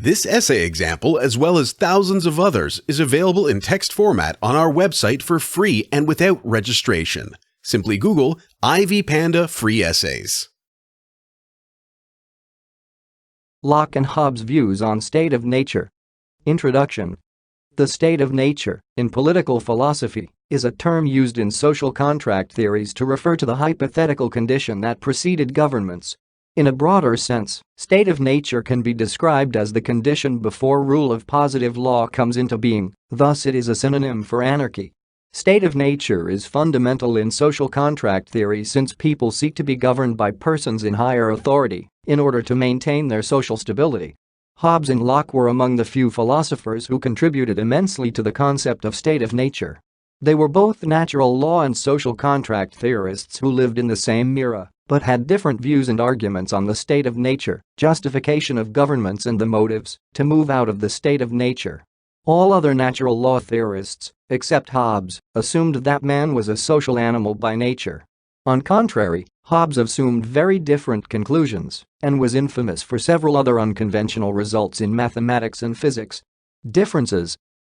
This essay example, as well as thousands of others, is available in text format on our website for free and without registration. Simply Google IvyPanda Free Essays. Locke and Hobbes' views on state of nature. Introduction. The state of nature, in political philosophy, is a term used in social contract theories to refer to the hypothetical condition that preceded governments. In a broader sense, state of nature can be described as the condition before rule of positive law comes into being, thus it is a synonym for anarchy. State of nature is fundamental in social contract theory since people seek to be governed by persons in higher authority in order to maintain their social stability. Hobbes and Locke were among the few philosophers who contributed immensely to the concept of state of nature. They were both natural law and social contract theorists who lived in the same era, but had different views and arguments on the state of nature, justification of governments and the motives to move out of the state of nature. All other natural law theorists, except Hobbes, assumed that man was a social animal by nature. On contrary, Hobbes assumed very different conclusions and was infamous for several other unconventional results in mathematics and physics. Differences.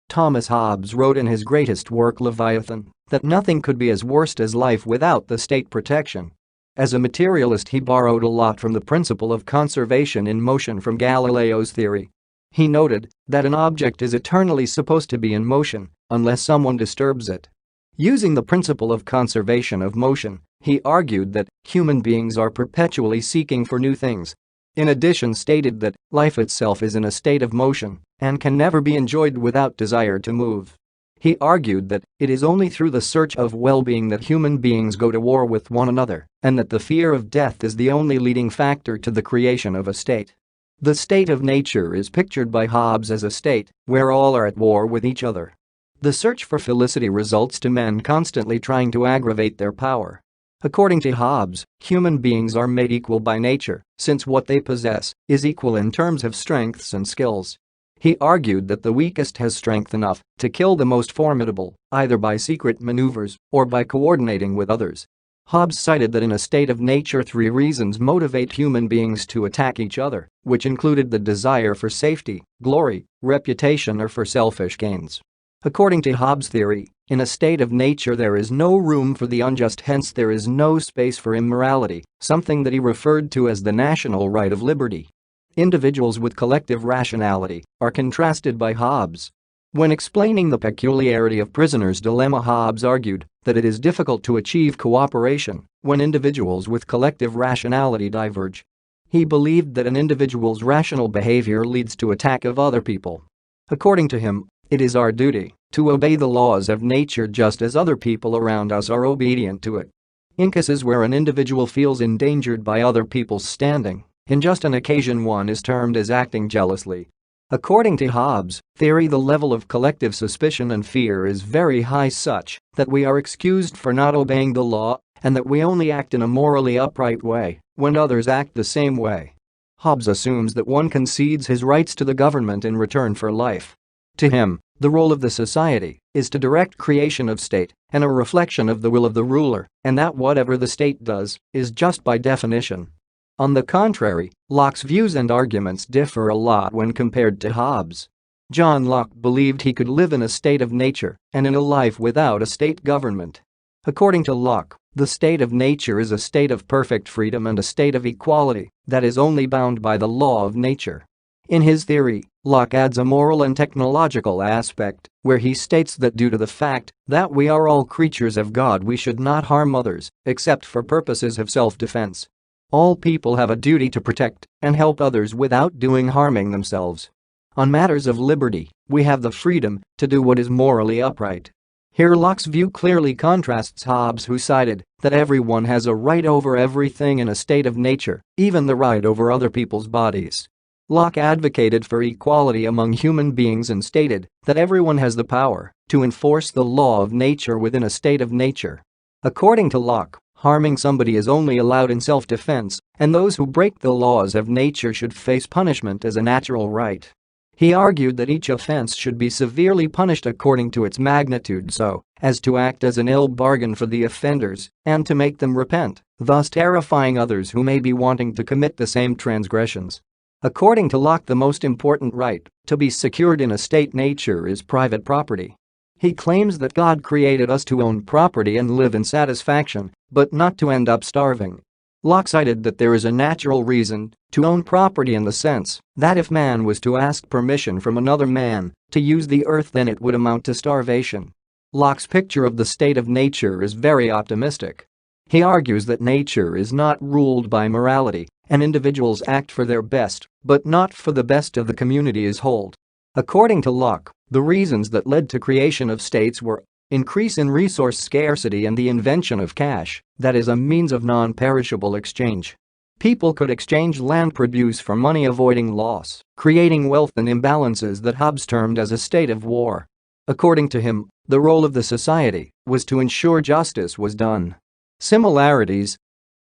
Thomas Hobbes wrote in his greatest work Leviathan that nothing could be as worst as life without the state protection. As a materialist, he borrowed a lot from the principle of conservation in motion from Galileo's theory. He noted that an object is eternally supposed to be in motion unless someone disturbs it. Using the principle of conservation of motion, he argued that human beings are perpetually seeking for new things. In addition, stated that life itself is in a state of motion and can never be enjoyed without desire to move. He argued that it is only through the search of well-being that human beings go to war with one another, and that the fear of death is the only leading factor to the creation of a state. The state of nature is pictured by Hobbes as a state where all are at war with each other. The search for felicity results to men constantly trying to aggravate their power. According to Hobbes, human beings are made equal by nature, since what they possess is equal in terms of strengths and skills. He argued that the weakest has strength enough to kill the most formidable, either by secret maneuvers or by coordinating with others. Hobbes cited that in a state of nature 3 reasons motivate human beings to attack each other, which included the desire for safety, glory, reputation, or for selfish gains. According to Hobbes' theory, in a state of nature there is no room for the unjust, hence there is no space for immorality, something that he referred to as the national right of liberty. Individuals with collective rationality are contrasted by Hobbes. When explaining the peculiarity of prisoners' dilemma, Hobbes argued that it is difficult to achieve cooperation when individuals with collective rationality diverge. He believed that an individual's rational behavior leads to attack of other people. According to him, it is our duty to obey the laws of nature just as other people around us are obedient to it. In cases where an individual feels endangered by other people's standing, in just an occasion, one is termed as acting jealously. According to Hobbes' theory, the level of collective suspicion and fear is very high, such that we are excused for not obeying the law and that we only act in a morally upright way when others act the same way. Hobbes assumes that one concedes his rights to the government in return for life. To him, the role of the society is to direct creation of state and a reflection of the will of the ruler, and that whatever the state does is just by definition. On the contrary, Locke's views and arguments differ a lot when compared to Hobbes. John Locke believed he could live in a state of nature and in a life without a state government. According to Locke, the state of nature is a state of perfect freedom and a state of equality that is only bound by the law of nature. In his theory, Locke adds a moral and technological aspect, where he states that due to the fact that we are all creatures of God, we should not harm others except for purposes of self-defense. All people have a duty to protect and help others without harming themselves. On matters of liberty, we have the freedom to do what is morally upright. Here Locke's view clearly contrasts Hobbes, who cited that everyone has a right over everything in a state of nature, even the right over other people's bodies. Locke advocated for equality among human beings and stated that everyone has the power to enforce the law of nature within a state of nature. According to Locke, harming somebody is only allowed in self-defense, and those who break the laws of nature should face punishment as a natural right. He argued that each offense should be severely punished according to its magnitude so as to act as an ill bargain for the offenders and to make them repent, thus terrifying others who may be wanting to commit the same transgressions. According to Locke, the most important right to be secured in a state nature is private property. He claims that God created us to own property and live in satisfaction, but not to end up starving. Locke cited that there is a natural reason to own property in the sense that if man was to ask permission from another man to use the earth, then it would amount to starvation. Locke's picture of the state of nature is very optimistic. He argues that nature is not ruled by morality, and individuals act for their best, but not for the best of the community as whole. According to Locke, the reasons that led to creation of states were increase in resource scarcity and the invention of cash, that is, a means of non-perishable exchange. People could exchange land produce for money, avoiding loss, creating wealth and imbalances that Hobbes termed as a state of war. According to him, the role of the society was to ensure justice was done. Similarities.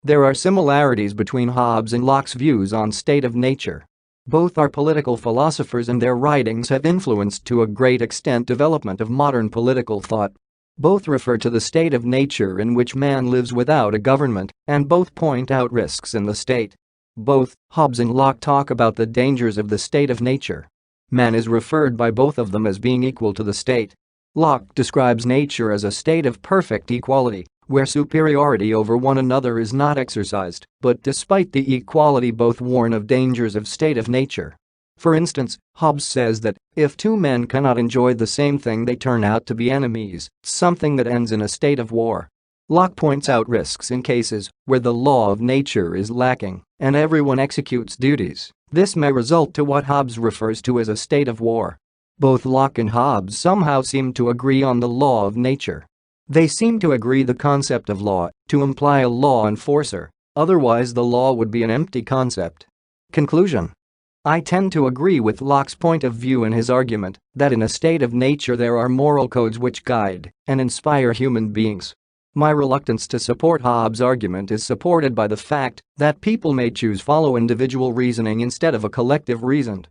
There are similarities between Hobbes and Locke's views on state of nature. Both are political philosophers and their writings have influenced to a great extent development of modern political thought. Both refer to the state of nature in which man lives without a government, and both point out risks in the state. Both Hobbes and Locke talk about the dangers of the state of nature. Man is referred by both of them as being equal to the state. Locke describes nature as a state of perfect equality, where superiority over one another is not exercised, but despite the equality both warn of dangers of state of nature. For instance, Hobbes says that if two men cannot enjoy the same thing, they turn out to be enemies, something that ends in a state of war. Locke points out risks in cases where the law of nature is lacking and everyone executes duties. This may result to what Hobbes refers to as a state of war. Both Locke and Hobbes somehow seem to agree on the law of nature. They seem to agree the concept of law to imply a law enforcer, otherwise the law would be an empty concept. Conclusion. I tend to agree with Locke's point of view in his argument that in a state of nature there are moral codes which guide and inspire human beings. My reluctance to support Hobbes' argument is supported by the fact that people may choose follow individual reasoning instead of a collective reason.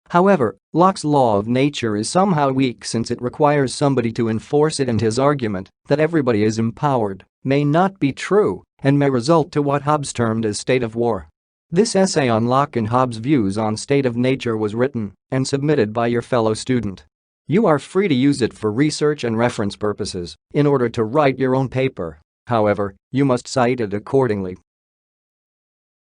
However, Locke's law of nature is somehow weak since it requires somebody to enforce it, and his argument that everybody is empowered may not be true and may result to what Hobbes termed as state of war. This essay on Locke and Hobbes' views on state of nature was written and submitted by your fellow student. You are free to use it for research and reference purposes in order to write your own paper. However, you must cite it accordingly.